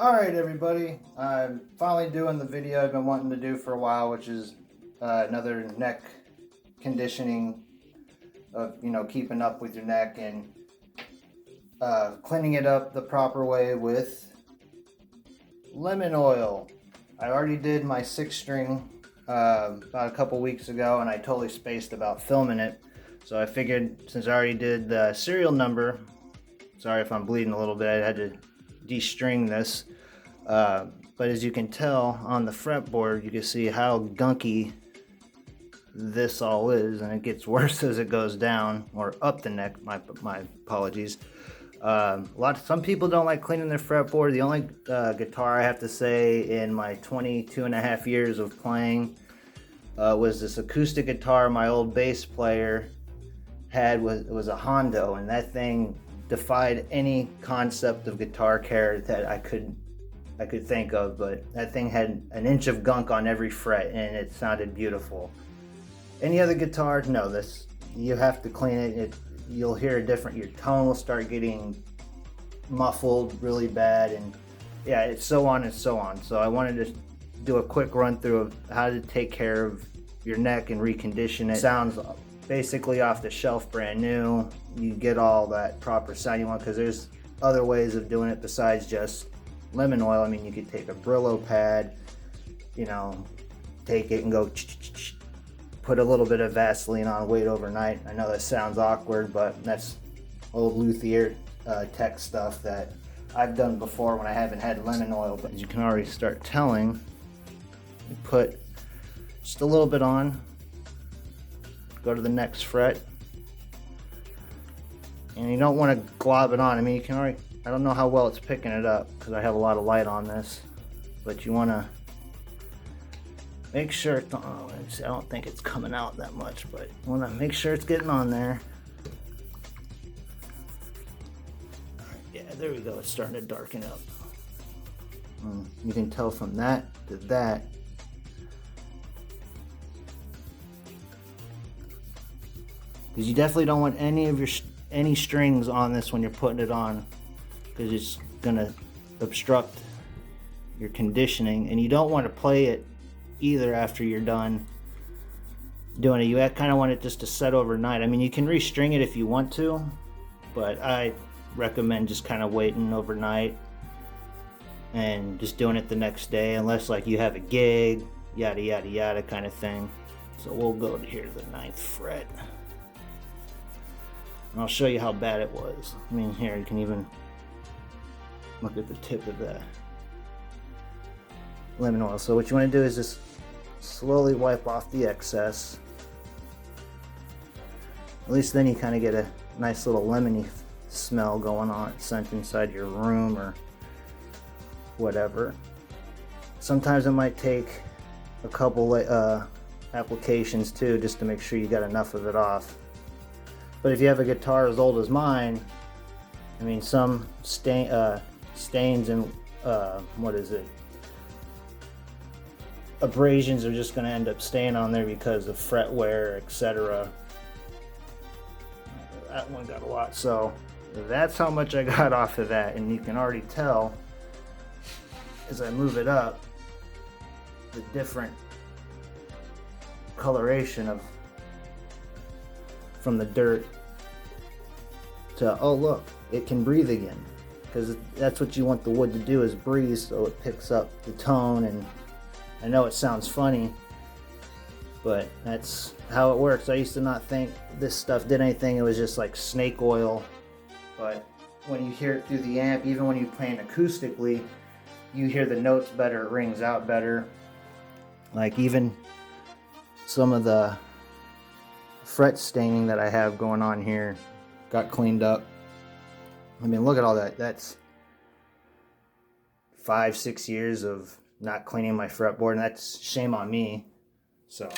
Alright everybody, I'm finally doing the video I've been wanting to do for a while, which is another neck conditioning of, keeping up with your neck and cleaning it up the proper way with lemon oil. I already did my 6-string about a couple weeks ago, and I totally spaced about filming it. So I figured, since I already did the serial number, sorry if I'm bleeding a little bit, I had to de-string this. But as you can tell on the fretboard, you can see how gunky this all is, and it gets worse as it goes down or up the neck. My apologies. Some people don't like cleaning their fretboard. The only guitar I have to say in my 22.5 years of playing was this acoustic guitar my old bass player had. Was a Hondo, and that thing defied any concept of guitar care that I could think of, but that thing had an inch of gunk on every fret and it sounded beautiful. Any other guitar, no, this, you have to clean it. You'll hear a different, your tone will start getting muffled really bad, and yeah, it's so on and so on. So I wanted to do a quick run through of how to take care of your neck and recondition it. Sounds basically off the shelf, brand new. You get all that proper sound you want, because there's other ways of doing it besides just lemon oil. I mean, you could take a Brillow Pad, take it and go put a little bit of Vaseline on, wait overnight. I know that sounds awkward, but that's old Luthier tech stuff that I've done before when I haven't had lemon oil. But as you can already start telling, you put just a little bit on, go to the next fret, and you don't want to glob it on. I mean, you can already, I don't know how well it's picking it up because I have a lot of light on this, but you want to make sure, I don't think it's coming out that much, but you want to make sure it's getting on there. Yeah, there we go, it's starting to darken up. You can tell from that to that. Because you definitely don't want any strings on this when you're putting it on, because it's gonna obstruct your conditioning, and you don't want to play it either after you're done doing it. You kind of want it just to set overnight. I mean, you can restring it if you want to, but I recommend just kind of waiting overnight and just doing it the next day, unless like you have a gig, yada yada yada kind of thing. So we'll go to here to the 9th fret, and I'll show you how bad it was. I mean, here you can even look at the tip of the lemon oil. So what you want to do is just slowly wipe off the excess. At least then you kind of get a nice little lemony smell going on, scent inside your room or whatever. Sometimes it might take a couple applications too, just to make sure you got enough of it off. But if you have a guitar as old as mine, I mean, some stains and abrasions are just going to end up staying on there because of fret wear, etc. That one got a lot, so that's how much I got off of that. And you can already tell as I move it up the different coloration of from the dirt to, oh look, it can breathe again, because that's what you want the wood to do, is breathe, so it picks up the tone. And I know it sounds funny, but that's how it works. I used to not think this stuff did anything. It was just like snake oil. But when you hear it through the amp, even when you're playing acoustically, you hear the notes better, it rings out better. Like even some of the fret staining that I have going on here got cleaned up. I mean, look at all that. That's 5-6 years of not cleaning my fretboard, and that's shame on me. So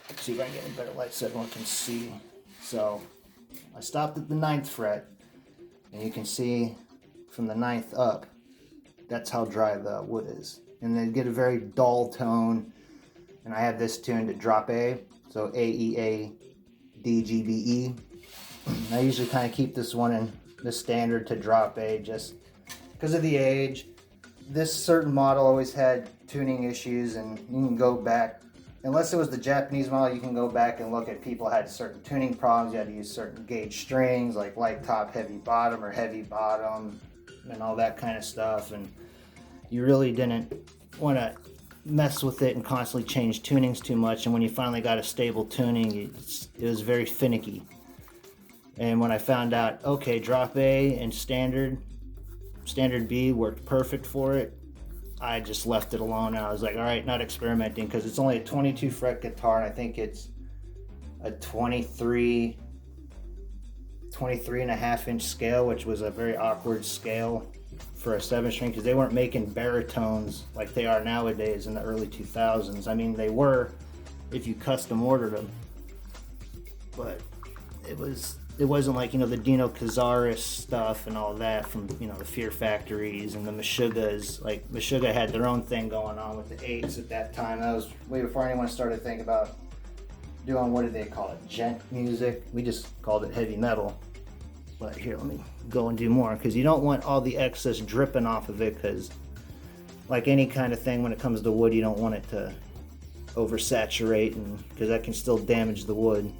let's see if I can get a better light so everyone can see. So I stopped at the 9th fret, and you can see from the 9th up, that's how dry the wood is. And then get a very dull tone, and I have this tuned to drop A, so A, E, A, D, G, B, E. I usually kind of keep this one in the standard to drop A, just because of the age. this certain model always had tuning issues, and you can go back, unless it was the Japanese model, you can go back and look at people had certain tuning problems. You had to use certain gauge strings, like light top, heavy bottom, or heavy bottom, and all that kind of stuff. And you really didn't want to mess with it and constantly change tunings too much. And when you finally got a stable tuning, it was very finicky. And when I found out, okay, drop A and standard B worked perfect for it, I just left it alone. I was like, all right, not experimenting, because it's only a 22 fret guitar, and I think it's a 23 and a half inch scale, which was a very awkward scale for a 7-string, because they weren't making baritones like they are nowadays in the early 2000s. I mean, they were if you custom ordered them, but it wasn't like, you know, the Dino Cazares stuff and all that from, you know, the Fear Factories and the Meshuggahs. Like, Meshuggah had their own thing going on with the 8s at that time. That was way before anyone started thinking about doing, what did they call it, gent music? We just called it heavy metal. But here, let me go and do more, because you don't want all the excess dripping off of it, because like any kind of thing, when it comes to wood, you don't want it to oversaturate, and because that can still damage the wood.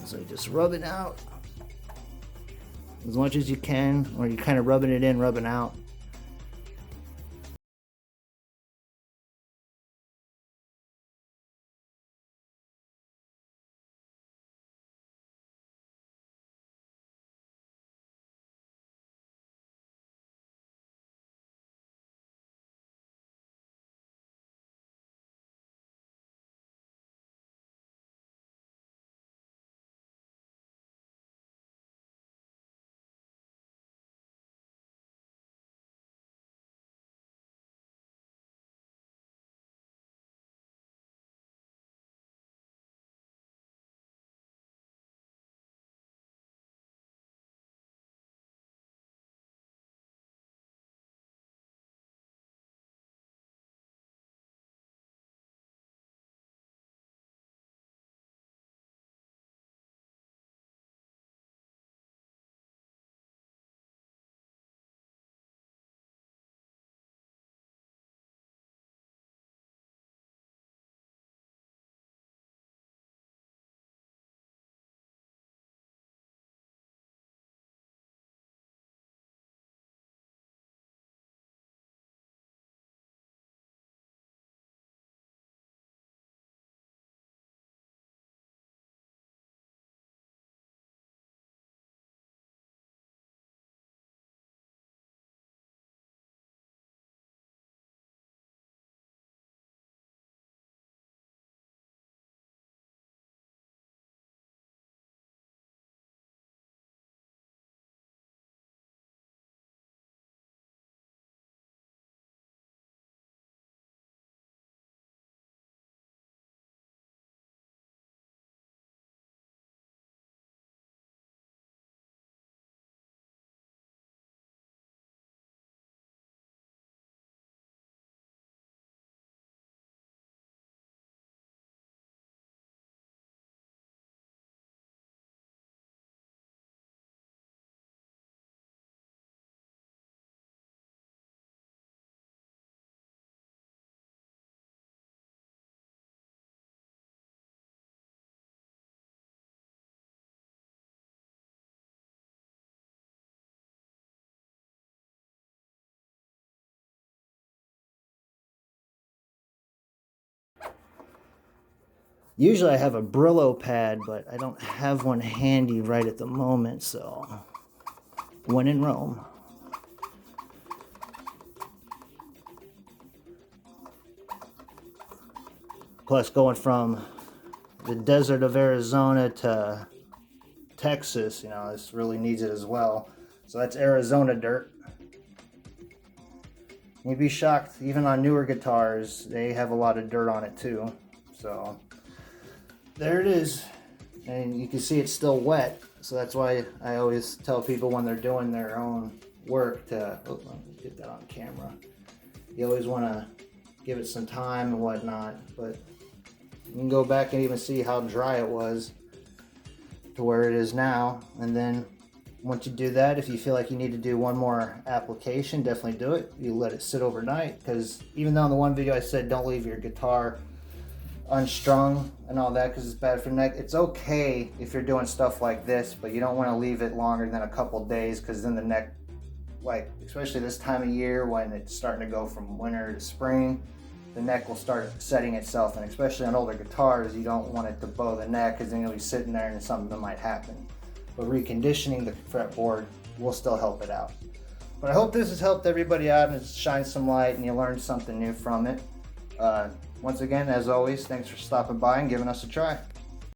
So you just rub it out as much as you can, or you're kind of rubbing it in, rubbing out. Usually I have a Brillow pad, but I don't have one handy right at the moment, so when in Rome. Plus, going from the desert of Arizona to Texas, you know, this really needs it as well. So that's Arizona dirt. You'd be shocked, even on newer guitars, they have a lot of dirt on it too. So there it is, and you can see it's still wet, so that's why I always tell people when they're doing their own work to, oh, let me get that on camera. You always want to give it some time and whatnot, but you can go back and even see how dry it was to where it is now, and then Once you do that, if you feel like you need to do one more application, definitely do it. You let it sit overnight, because even though in the one video I said don't leave your guitar unstrung and all that because it's bad for the neck, it's okay if you're doing stuff like this, but you don't want to leave it longer than a couple days, because then the neck, like especially this time of year when it's starting to go from winter to spring, the neck will start setting itself, and especially on older guitars you don't want it to bow the neck, because then you'll be sitting there and something might happen. But reconditioning the fretboard will still help it out. But I hope this has helped everybody out and it shines some light and you learned something new from it. Once again, as always, thanks for stopping by and giving us a try.